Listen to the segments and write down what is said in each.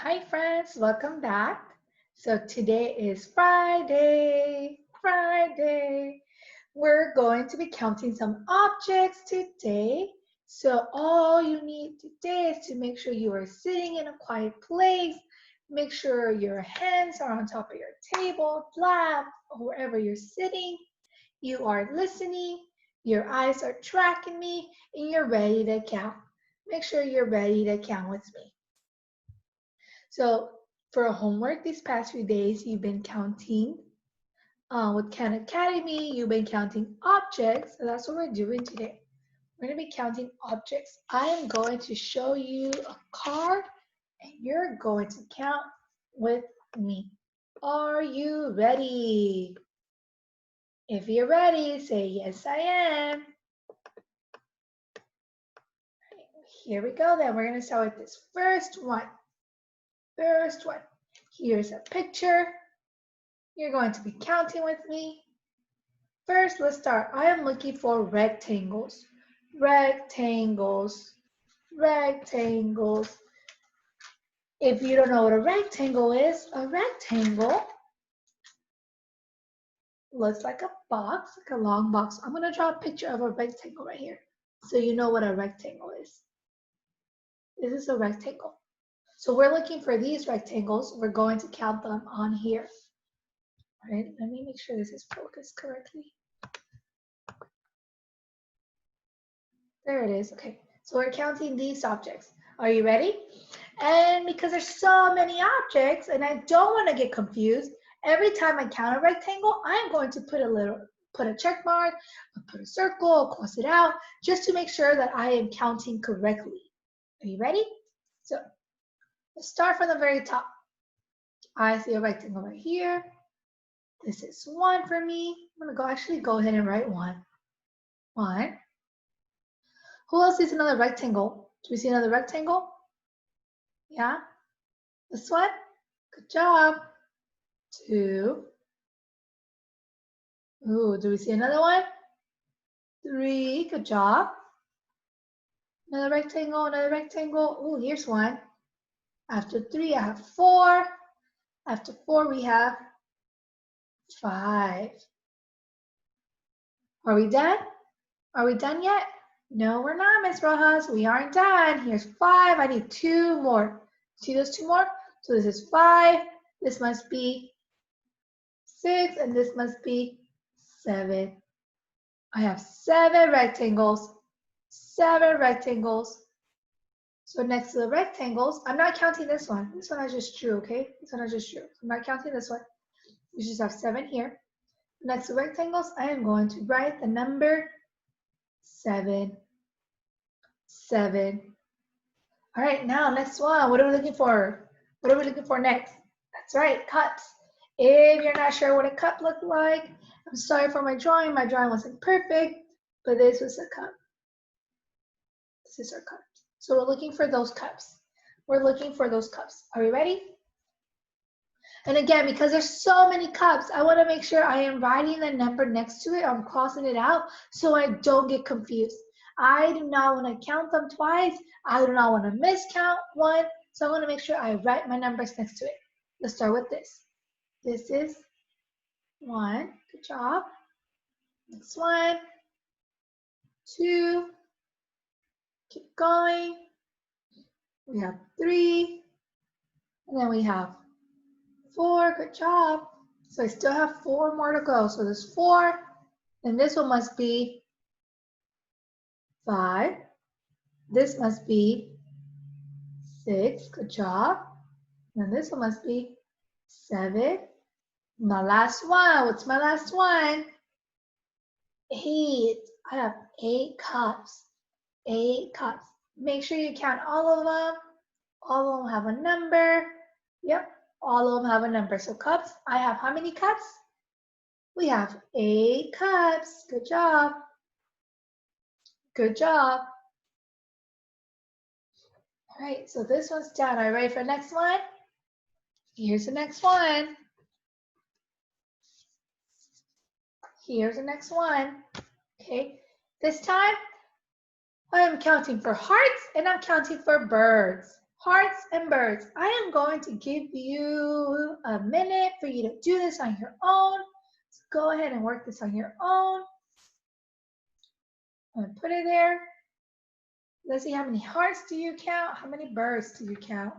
Hi friends, welcome back. So today is Friday. We're going to be counting some objects today. So all you need today is to make sure you are sitting in a quiet place. Make sure your hands are on top of your table, lap, or wherever you're sitting. You are listening, your eyes are tracking me, and you're ready to count. Make sure you're ready to count with me. So for homework these past few days, you've been counting with Khan Academy, you've been counting objects. So that's what we're doing today. We're going to be counting objects. I am going to show you a card and you're going to count with me. Are you ready? If you're ready, say yes, I am. Here we go then. We're going to start with this first one. Here's a picture. You're going to be counting with me. First, let's start. I am looking for rectangles. Rectangles. If you don't know what a rectangle is, a rectangle looks like a box, like a long box. I'm going to draw a picture of a rectangle right here so you know what a rectangle is. This is a rectangle. So we're looking for these rectangles. We're going to count them on here. All right, let me make sure this is focused correctly. There it is. Okay, so we're counting these objects. Are you ready? And because there's so many objects and I don't want to get confused, every time I count a rectangle, I'm going to put a check mark, put a circle, cross it out, just to make sure that I am counting correctly. Are you ready? So let's start from the very top. I see a rectangle right here. This is 1 for me. I'm going to go ahead and write 1. 1. Who else sees another rectangle? Do we see another rectangle? Yeah? This one? Good job. 2. Ooh, do we see another one? 3. Good job. Another rectangle, another rectangle. Ooh, here's one. After 3, I have 4. After 4, we have 5. Are we done? Are we done yet? No, we're not, Miss Rojas. We aren't done. Here's 5. I need 2 more. See those 2 more? So this is 5. This must be 6, and this must be 7. I have 7 rectangles. 7 rectangles. So next to the rectangles, I'm not counting this one. This one I just drew, okay? This one I just drew. I'm not counting this one. We just have 7 here. Next to rectangles, I am going to write the number 7. 7. All right, now next one. What are we looking for? What are we looking for next? That's right, cups. If you're not sure what a cup looked like, I'm sorry for my drawing. My drawing wasn't perfect, but this was a cup. This is our cup. So we're looking for those cups. We're looking for those cups. Are we ready? And again, because there's so many cups, I want to make sure I am writing the number next to it. I'm crossing it out so I don't get confused. I do not want to count them twice. I do not want to miscount one. So I want to make sure I write my numbers next to it. Let's start with this. This is 1. Good job. Next one. 2. Keep going. We have 3. And then we have 4. Good job. So I still have 4 more to go. So there's 4. And this one must be 5. This must be 6. Good job. And this one must be 7. My last one. What's my last one? 8. I have 8 cups. 8 cups. Make sure you count all of them. All of them have a number. Yep, all of them have a number. So cups, I have how many cups? We have 8 cups. Good job. Good job. All right, so this one's done. Are you ready for the next one? Here's the next one. Here's the next one. Okay, this time I am counting for hearts and I'm counting for birds. Hearts and birds. I am going to give you a minute for you to do this on your own. So go ahead and work this on your own. I'm going to put it there. Let's see, how many hearts do you count? How many birds do you count?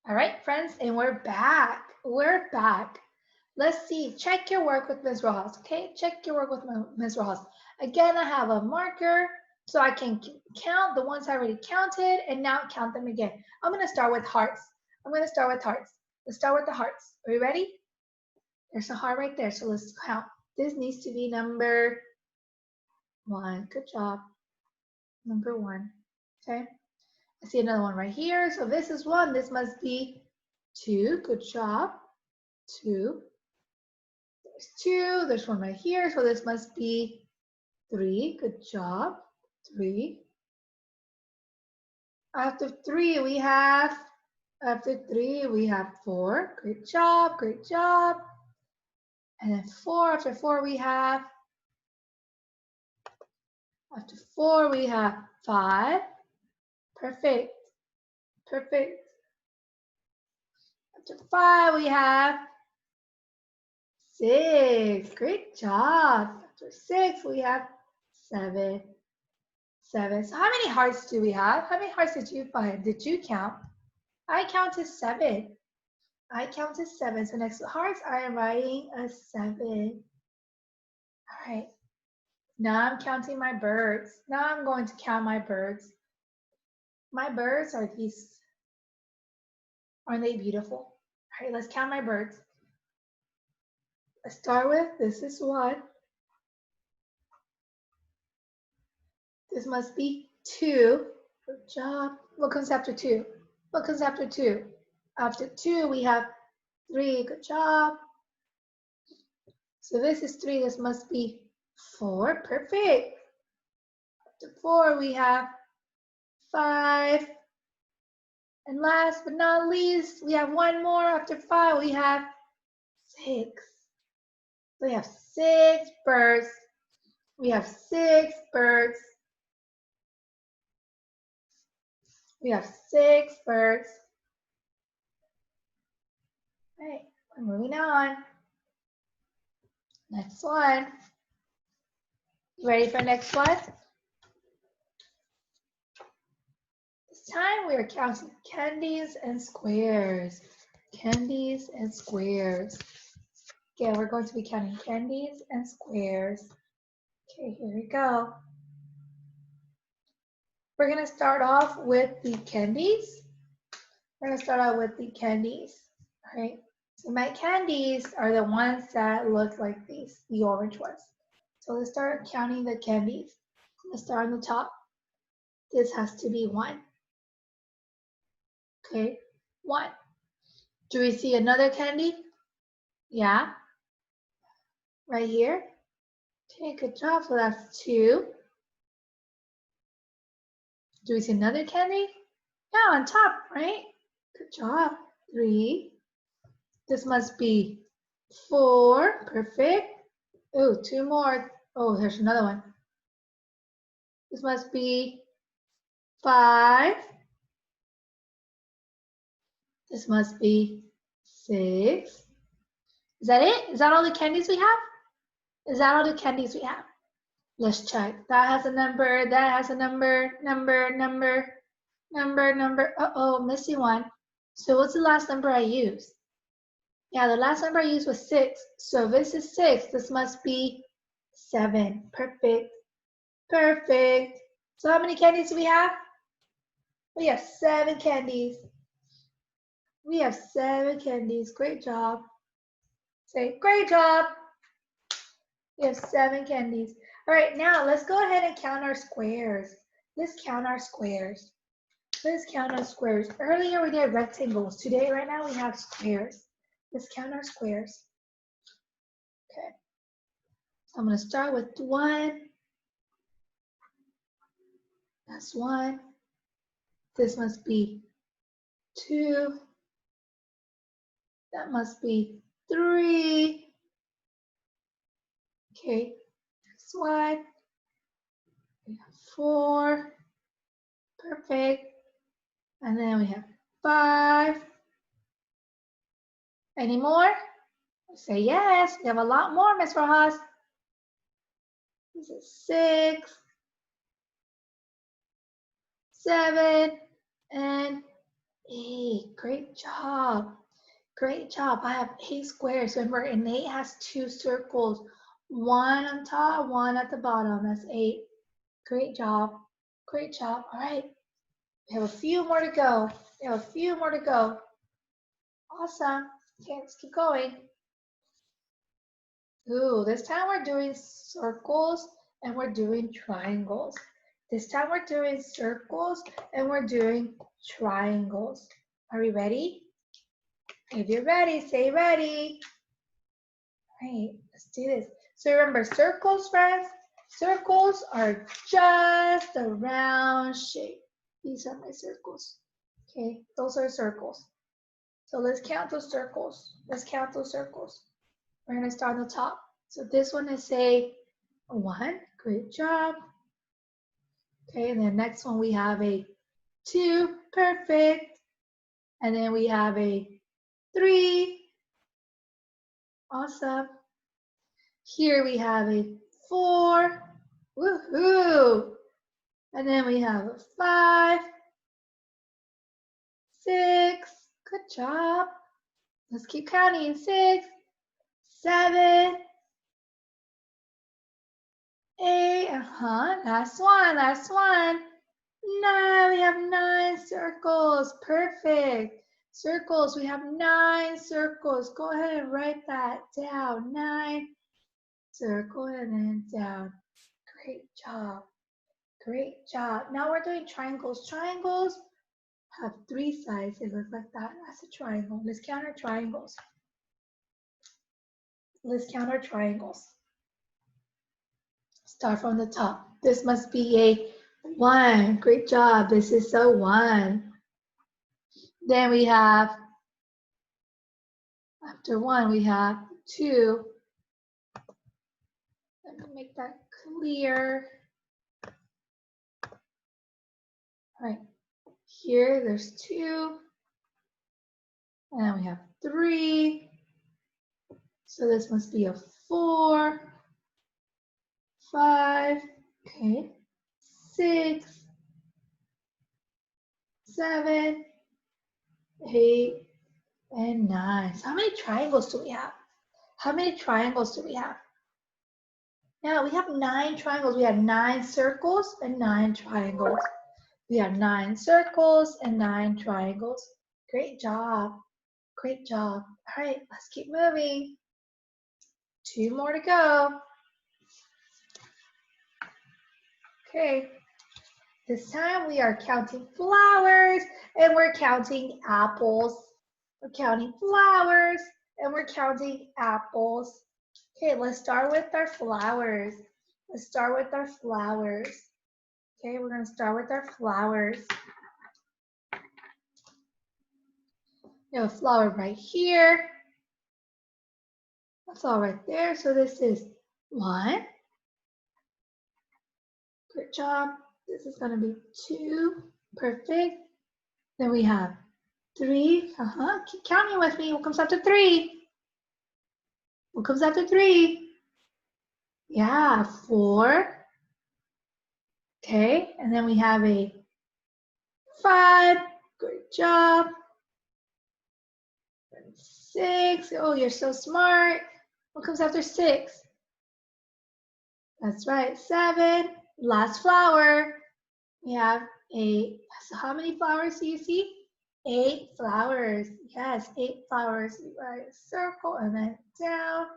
All right, friends, and we're back. We're back. Let's see, check your work with Ms. Rojas, okay? Check your work with Ms. Rojas. Again, I have a marker so I can count the ones I already counted and now count them again. I'm gonna start with hearts. Let's start with the hearts. Are you ready? There's a heart right there, so let's count. This needs to be number 1. Good job. Number 1, okay? I see another one right here. So this is 1. This must be 2. Good job. 2. There's 2. There's 1 right here. So this must be 3. Good job. 3. After 3, we have 4. Great job. Great job. And then 4. After 4, we have 5. Perfect. Perfect. After 5, we have 6. Great job. After 6, we have 7. 7. So how many hearts do we have? How many hearts did you find? Did you count? I counted 7. I counted 7. So next to hearts, I am writing a 7. All right. Now I'm counting my birds. Now I'm going to count my birds. My birds are these. Aren't they beautiful? All right, let's count my birds. Let's start with, this is 1. This must be 2. Good job. What comes after 2? What comes after 2? After 2, we have 3. Good job. So this is 3. This must be 4. Perfect. After 4, we have 5. And last but not least, we have 1 more. After 5, we have 6. We have 6 birds. We have 6 birds. We have 6 birds. All right, we're moving on. Next one. You ready for next one? This time we are counting candies and squares. Candies and squares. Okay, we're going to be counting candies and squares. Okay, here we go. We're going to start off with the candies. All right? So my candies are the ones that look like these, the orange ones. So let's start counting the candies. Let's start on the top. This has to be 1. Okay, 1. Do we see another candy? Yeah, right here. Okay, good job. So that's 2. Do we see another candy? Yeah, on top, right? Good job. 3. This must be 4. Perfect. Oh, 2 more. Oh, there's another one. This must be 5. This must be 6. Is that it? Is that all the candies we have? Is that all the candies we have? Let's check. That has a number. That has a number. Number. Uh-oh, missing one. So what's the last number I used? Yeah, the last number I used was 6. So if this is 6, this must be 7. Perfect. Perfect. So how many candies do we have? We have 7 candies. We have 7 candies. Great job. Say, great job. We have 7 candies. All right, now let's go ahead and count our squares. Let's count our squares. Let's count our squares. Earlier we did rectangles. Today, right now, we have squares. Let's count our squares. Okay. So I'm going to start with 1. That's 1. This must be 2. That must be 3. Okay, next one. We have 4. Perfect. And then we have 5. Any more? Say yes. We have a lot more, Miss Rojas. This is 6, 7, and 8. Great job. Great job. I have 8 squares. Remember, an 8 has 2 circles. 1 on top, 1 at the bottom. That's 8. Great job. Great job. All right. We have a few more to go. We have a few more to go. Awesome. Okay, let's keep going. Ooh, this time we're doing circles and we're doing triangles. This time we're doing circles and we're doing triangles. Are we ready? If you're ready, say ready. All right, let's do this. So remember, circles, friends, circles are just a round shape. These are my circles. Okay, those are circles. So let's count those circles. Let's count those circles. We're gonna start on the top. So this one is a 1, great job. Okay, and then next one we have a 2, perfect. And then we have a 3, awesome. Here we have a 4, woohoo. And then we have a 5, 6, good job. Let's keep counting, 6, 7, 8, last one, last one. 9, we have 9 circles, perfect. Circles, we have 9 circles. Go ahead and write that down, 9 circle and then down. Great job, great job. Now we're doing triangles. Triangles have 3 sides. They look like that. That's a triangle. Let's count our triangles. Let's count our triangles. Start from the top. This must be a 1. Great job. This is a 1. Then we have, after 1, we have 2. Let me make that clear. All right. Here, there's 2. And then we have 3. So this must be a 4, 5, okay, 6, 7, 8, and 9. So how many triangles do we have? How many triangles do we have? Now we have 9 triangles. We have 9 circles and 9 triangles. We have 9 circles and 9 triangles. Great job. Great job. All right, let's keep moving. 2 more to go. Okay. This time we are counting flowers and we're counting apples. We're counting flowers and we're counting apples. Okay, let's start with our flowers. Let's start with our flowers. Okay, we're gonna start with our flowers. We have a flower right here. That's all right there. So this is 1. Good job. This is gonna be 2. Perfect. Then we have 3. Keep counting with me. What comes after 3? What comes after 3? Yeah, 4. Okay, and then we have a 5. Good job. 6. Oh, you're so smart. What comes after 6? That's right, 7. Last flower. We have 8. So how many flowers do you see? 8 flowers. Yes, 8 flowers. You write a circle and then down.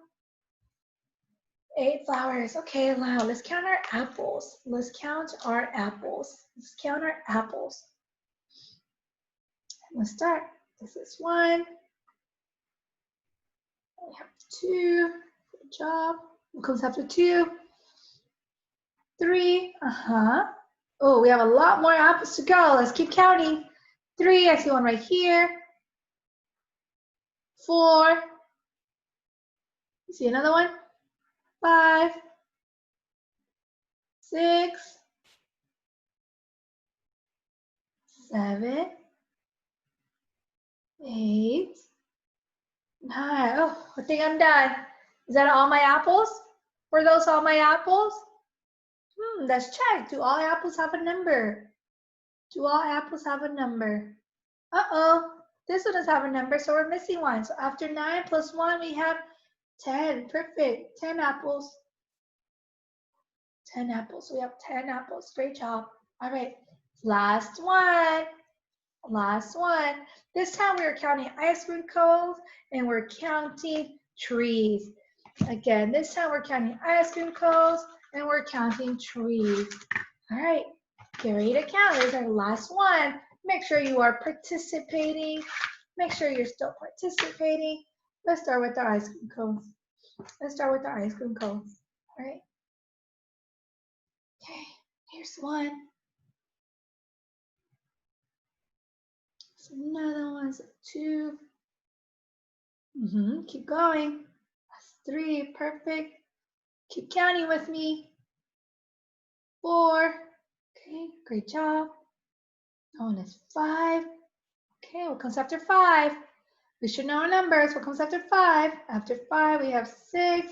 8 flowers. Okay, now let's count our apples. Let's count our apples. Let's count our apples. Let's start. This is 1. We have 2. Good job. What comes after 2? 3. Oh, we have a lot more apples to go. Let's keep counting. 3. I see one right here. 4. You see another one? 5. 6. 7. 8. 9. Oh, I think I'm done. Is that all my apples? Were those all my apples? Let's check. Do all apples have a number? Do all apples have a number? Uh-oh, this one does have a number, so we're missing one. So after 9 plus 1, we have 10. Perfect. 10 apples. 10 apples. We have 10 apples. Great job. All right, last one. Last one. This time we are counting ice cream cones and we're counting trees. Again, this time we're counting ice cream cones and we're counting trees. All right, get ready to count. This is our last one. Make sure you are participating. Make sure you're still participating. Let's start with our ice cream cones. Let's start with our ice cream cones. All right. Okay, here's one. Another one's 2. Keep going. That's 3. Perfect. Keep counting with me. 4. Okay, great job. That one is 5. Okay, what comes after 5? We should know our numbers. What comes after 5? After 5, we have 6.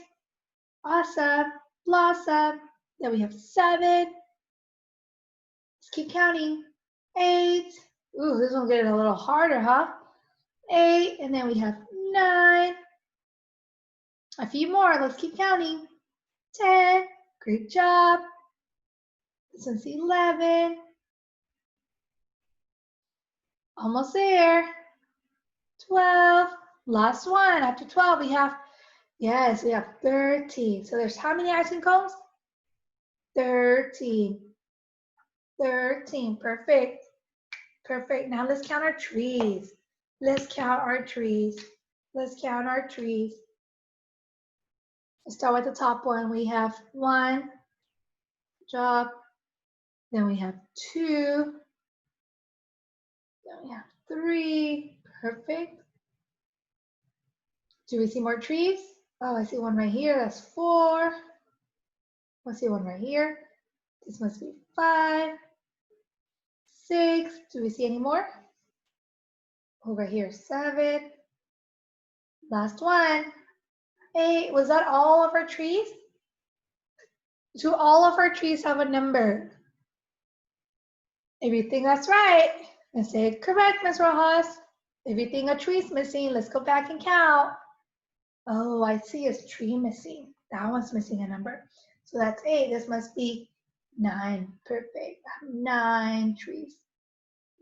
Awesome. Blossom. Then we have 7. Let's keep counting. 8. Ooh, this one's getting a little harder, huh? 8, and then we have 9. A few more. Let's keep counting. 10. Great job. This one's 11. Almost there. 12. Last one. After 12, we have, yes, we have 13. So there's how many ice cream cones? 13. 13. Perfect. Perfect. Now let's count our trees. Let's count our trees. Let's count our trees. Let's start with the top one. We have 1. Good job. Then we have 2. Then we have 3. Perfect. Do we see more trees? Oh, I see one right here. That's 4. I see one right here. This must be 5. 6. Do we see any more? Over here, 7. Last one. 8. Was that all of our trees? Do all of our trees have a number? If you think that's right, then say correct, Ms. Rojas. If you think a tree's missing, let's go back and count. Oh, I see a tree missing. That one's missing a number. So that's 8. This must be 9. Perfect. 9 trees.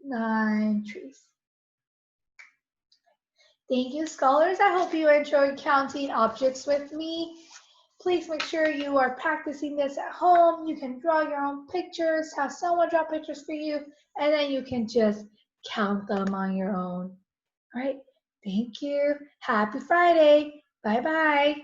9 trees. Thank you, scholars. I hope you enjoyed counting objects with me. Please make sure you are practicing this at home. You can draw your own pictures, have someone draw pictures for you, and then you can just count them on your own. All right. Thank you. Happy Friday. Bye-bye.